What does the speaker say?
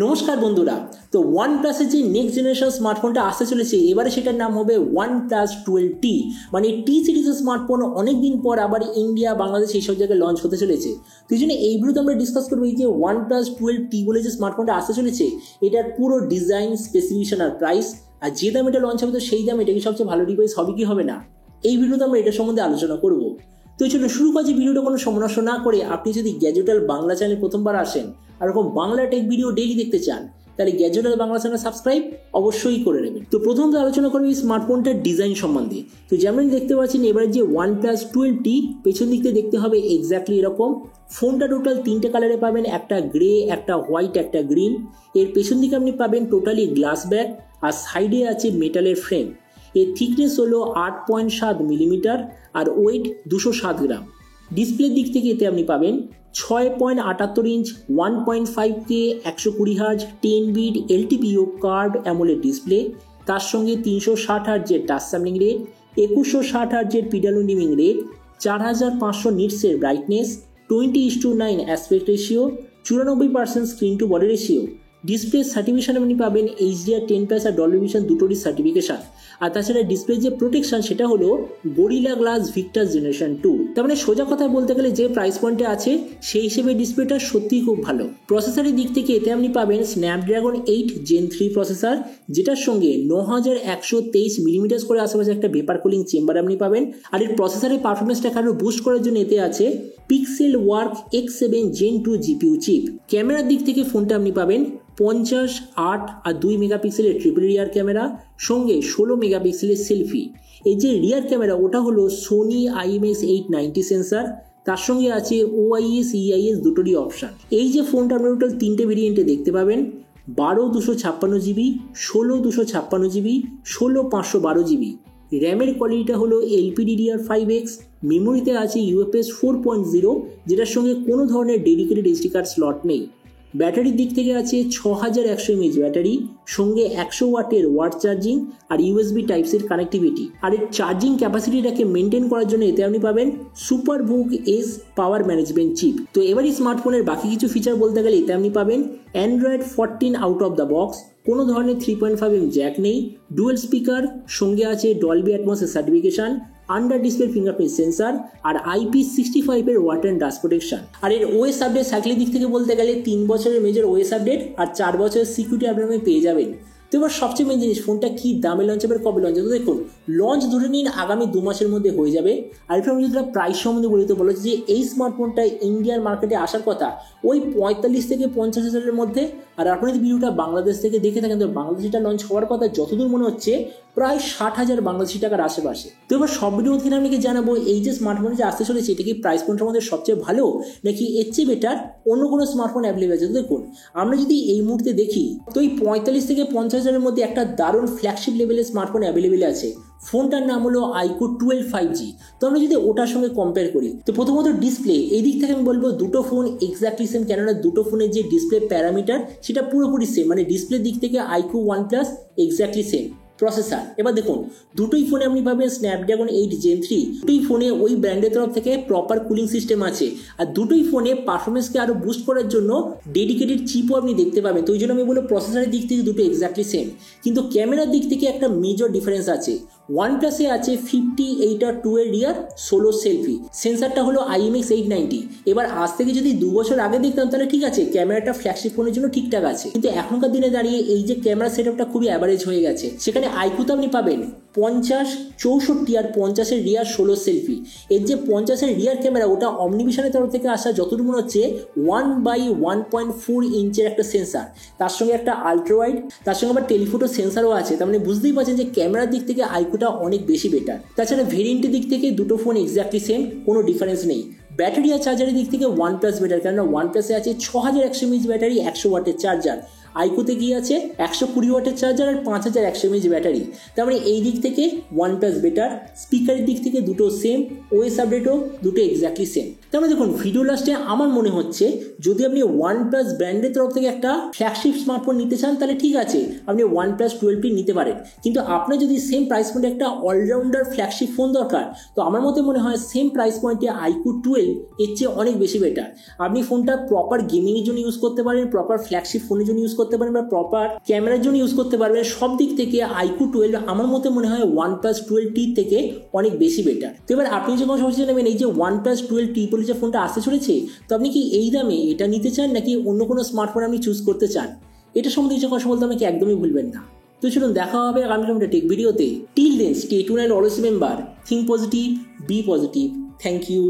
নমস্কার বন্ধুরা। তো OnePlus-এর যে নেক্সট জেনারেশন স্মার্টফোনটা আসতে চলেছে এবারে সেটার নাম হবে OnePlus 12T। মানে টি সিরিজের স্মার্টফোন অনেকদিন পর আবার ইন্ডিয়া, বাংলাদেশ এইসব জায়গায় লঞ্চ হতে চলেছে। তো এই জন্য এই ভিডিওতে আমরা ডিসকাস করবো এই যে OnePlus 12T বলে যে স্মার্টফোনটা আসতে চলেছে এটার পুরো ডিজাইন, স্পেসিফিকেশন আর প্রাইস, আর যে দাম এটা লঞ্চ হবে তো সেই দাম এটা কি সবচেয়ে ভালো ডিভাইস হবে কি হবে না, এই ভিডিওতে আমরা এটা সম্বন্ধে আলোচনা করবো। তো চলুন শুরু করছি ভিডিওটা কোনো সময় নষ্ট না করে। আপনি যদি গ্যাজেটাল বাংলা চ্যানেল প্রথমবার আসেন আর এরকম বাংলা টেক ভিডিও ডেইলি দেখতে চান তাহলে গ্যাজেটাল বাংলা চ্যানেল সাবস্ক্রাইব অবশ্যই করে নেবেন। তো প্রথমত আলোচনা করবো এই স্মার্টফোনটার ডিজাইন সম্বন্ধে। তো যেমন দেখতে পাচ্ছেন এবারে যে OnePlus 12T পেছন দিক থেকে দেখতে হবে এক্স্যাক্টলি এরকম। ফোনটা টোটাল তিনটে কালারে পাবেন, একটা গ্রে, একটা হোয়াইট, একটা গ্রিন। এর পেছন দিকে আপনি পাবেন টোটালি গ্লাস ব্যাক আর সাইডে আছে মেটালের ফ্রেম। এর থিকনেস হলো 8.7 মিলিমিটার আর ওয়েট 207 গ্রাম। ডিসপ্লের দিক থেকে এতে আপনি পাবেন 6.78 inch 1.5K 120 hertz 10 bit LTPO curve AMOLED display, তার সঙ্গে 360 হার্জের টাচ স্যাম্পলিং রেট, 2160 হার্জের পিডালো নিমিং রেট, 4500 নিটসের brightness, 20:9 aspect ratio, 94% screen to body ratio. Display certification আপনি পাবেন HDR10+ আর ডলবি ভিশন দুটোরই সার্টিফিকেশন। আর তাছাড়া ডিসপ্লে যে প্রোটেকশন সেটা হলো গরিলা গ্লাস ভিক্টাস জেনারেশন 2। তার মানে সোজা কথা বলতে গেলে যে প্রাইস পয়েন্টে আছে সেই হিসেবে ডিসপ্লেটা সত্যিই খুব ভালো। প্রসেসরের দিক থেকে এতে আপনি পাবেন স্ন্যাপড্রাগন 8 Gen 3 প্রসেসর, যেটার সঙ্গে 9123 মিলিমিটার করে আশেপাশে একটা ভেপার কুলিং চেম্বার আপনি পাবেন। আর এর প্রসেসরের পারফরমেন্সটাকে আরো বুস্ট করার জন্য এতে আছে Pixelworks X7 Gen 2 GPU চিপ। ক্যামেরার দিক থেকে ফোনটা আপনি পাবেন 50, 8 আর 2 মেগাপিক্সেলের ট্রিপল রিয়ার ক্যামেরা, সঙ্গে 16 মেগাপিক্সেলের সেলফি। এই যে রিয়ার ক্যামেরা ওটা হলো সোনি IMX890 সেন্সার, তার সঙ্গে আছে OIS EIS দুটোরই অপশান। এই যে ফোনটা আপনার টোটাল তিনটে ভেরিয়েন্টে দেখতে পাবেন, 12/256GB, 16/256GB, 16/512GB। র্যামের কোয়ালিটিটা হলো LPDDR5X, মেমোরিতে আছে UFS 4.0, যেটার সঙ্গে কোনো ধরনের ডেডিকেটেড SD কার্ড স্লট নেই। ব্যাটারির দিক থেকে আছে 6100 mAh ব্যাটারি, সঙ্গে 100 ওয়াটের ওয়াট চার্জিং আর USB টাইপসের কানেক্টিভিটি। আর এর চার্জিং ক্যাপাসিটিটাকে মেনটেন করার জন্য এতে আপনি পাবেন সুপারবুক S পাওয়ার ম্যানেজমেন্ট চিপ। তো এবার এই স্মার্টফোনের বাকি কিছু ফিচার বলতে গেলে এতে আপনি পাবেন Android 14 out of the box, কোনো ধরনের 3.5mm জ্যাক নেই, ডুয়েল স্পিকার, সঙ্গে আছে ডলবি অ্যাটমসের certification, under display fingerprint sensor আর IP65 এর ওয়াটার অ্যান্ড ডাস্ট প্রোটেকশন। আর এর OS আপডেট সাইকেলের দিক থেকে বলতে গেলে 3 বছরের মেজর OS আপডেট আর 4 বছরের সিকিউরিটি আপডেট পেয়ে যাবেন। তো এবার সবচেয়ে মেন জিনিস, ফোনটা কি দামে লঞ্চ হবে, কবে লঞ্চ হবে। দেখুন লঞ্চ ধরে নিন আগামী 2 মাসের মধ্যে হয়ে যাবে। আর এরপর আমি যদি প্রাইস সম্বন্ধে বলি তো বলো যে এই স্মার্টফোনটা ইন্ডিয়ার মার্কেটে আসার কথা ওই 45 থেকে 50 হাজারের মধ্যে। আর আপনি যদি ভিডিওটা বাংলাদেশ থেকে দেখে থাকেন তো বাংলাদেশিটা লঞ্চ হওয়ার কথা যতদূর মনে হচ্ছে প্রায় 60,000 বাংলাদেশি টাকার আশেপাশে। তো এবার সব ভিডিও থেকে আমি জানাবো এই যে স্মার্টফোন যে আসতে চলেছে এটা কি প্রাইস পয়েন্টের মধ্যে সবচেয়ে ভালো নাকি এর চেয়ে বেটার অন্য কোনো স্মার্টফোন অ্যাভেলেবেল আছে। দেখুন আমরা যদি এই মুহূর্তে দেখি তো এই 45 থেকে 50 হাজারের মধ্যে একটা দারুণ ফ্ল্যাগশিপ লেভেলের স্মার্টফোন অ্যাভেলেবেল আছে। ফোনটার নাম হলো iQOO 12 5G। তো আমরা যদি ওটার সঙ্গে কম্পেয়ার করি তো প্রথমত ডিসপ্লে এই দিক থেকে আমি বলবো দুটো ফোন এক্স্যাক্টলি সেম, কেননা দুটো ফোনের যে ডিসপ্লে প্যারামিটার সেটা পুরোপুরি সেম। মানে ডিসপ্লের দিক থেকে iQOO OnePlus exactly same. Processor এবার দেখুন দুটোই ফোনে আপনি পাবেন স্ন্যাপড্রাগন 8 Gen 3। দুটোই ফোনে ওই ব্র্যান্ডের তরফ থেকে প্রপার কুলিং সিস্টেম আছে। আর দুটোই ফোনে পারফরমেন্সকে আরো বুস্ট করার জন্য ডেডিকেটেড চিপও আপনি দেখতে পাবেন। তো ওই জন্য আমি বলবো প্রসেসরের দিক থেকে দুটো এক্স্যাক্টলি সেম, কিন্তু ক্যামেরার দিক থেকে একটা মেজর ডিফারেন্স আছে। OnePlus-এ আছে 58:2 এর রিয়ার সোলো সেলফি, সেন্সারটা হলো IMX890। এবার আজ থেকে যদি 2 বছর আগে দেখতাম তাহলে ঠিক আছে ক্যামেরাটা ফ্ল্যাগশিপ ফোনের জন্য ঠিকঠাক আছে, কিন্তু এখনকার দিনে দাঁড়িয়ে এই যে ক্যামেরা সেটআপটা খুবই অ্যাভারেজ হয়ে গেছে। সেখানে iQOO আপনি পাবেন 50, 64 আর 50 এর রিয়ার সোলো সেলফি। এর যে 50 এর রিয়ার ক্যামেরা ওটা অমনিভিশনের তরফ থেকে আসা যতটুকু মনে হচ্ছে 1/1.4 ইঞ্চের একটা সেন্সার, তার সঙ্গে একটা আলট্রা ওয়াইড, তার সঙ্গে আবার টেলিফোটো সেন্সারও আছে। তার মানে বুঝতেই পারছেন যে ক্যামেরার দিক থেকে iQOOটা অনেক বেশি বেটার। তাছাড়া ভেরিয়েন্টের দিক থেকে দুটো ফোন এক্স্যাক্টলি সেম, কোনো ডিফারেন্স নেই। ব্যাটারি আর চার্জারের দিক থেকে OnePlus বেটার, কেননা OnePlus-এ আছে 6100 mAh ব্যাটারি, 100 ওয়াটের চার্জার। iQOOতে গিয়ে আছে 120 ওয়াটের চার্জার আর 5100 mAh ব্যাটারি। তার মানে এই দিক থেকে OnePlus বেটার। স্পিকারের দিক থেকে দুটো সেম, OS আপডেটও দুটো এক্স্যাক্টলি সেম। তার মানে দেখুন ভিডিও লাস্টে আমার মনে হচ্ছে যদি আপনি OnePlus ব্র্যান্ডের তরফ থেকে একটা ফ্ল্যাগশিপ স্মার্টফোন নিতে চান তাহলে ঠিক আছে আপনি OnePlus 12T নিতে পারেন, কিন্তু আপনার যদি সেম প্রাইস পয়েন্টে একটা অলরাউন্ডার ফ্ল্যাগশিপ ফোন দরকার তো আমার মতে মনে হয় সেম প্রাইস পয়েন্টে iQOO 12 এর চেয়ে অনেক বেশি বেটার। আপনি ফোনটা প্রপার গেমিংয়ের জন্য ইউজ করতে পারেন, প্রপার ফ্ল্যাগশিপ ফোনের জন্য ইউজ করতে পারেন বা প্রপার ক্যামেরার জন্য ইউজ করতে পারবেন, সব দিক থেকে iQOO 12 আমার মতে মনে হয় OnePlus 12T থেকে অনেক বেশি বেটার। তো এবার আপনি যখন সমস্যা নেবেন এই যে OnePlus 12T বলে যে ফোনটা আসতে চলেছে, তো আপনি কি এই দামে এটা নিতে চান নাকি অন্য কোনো স্মার্টফোন আপনি চুজ করতে চান, এটা সম্বন্ধে কিছু কথা বলতে আমাকে একদমই ভুলবেন না। তো চলুন দেখা হবে আগামী টেক ভিডিওতে। Till then stay tuned and always remember, think positive, be positive. Thank you.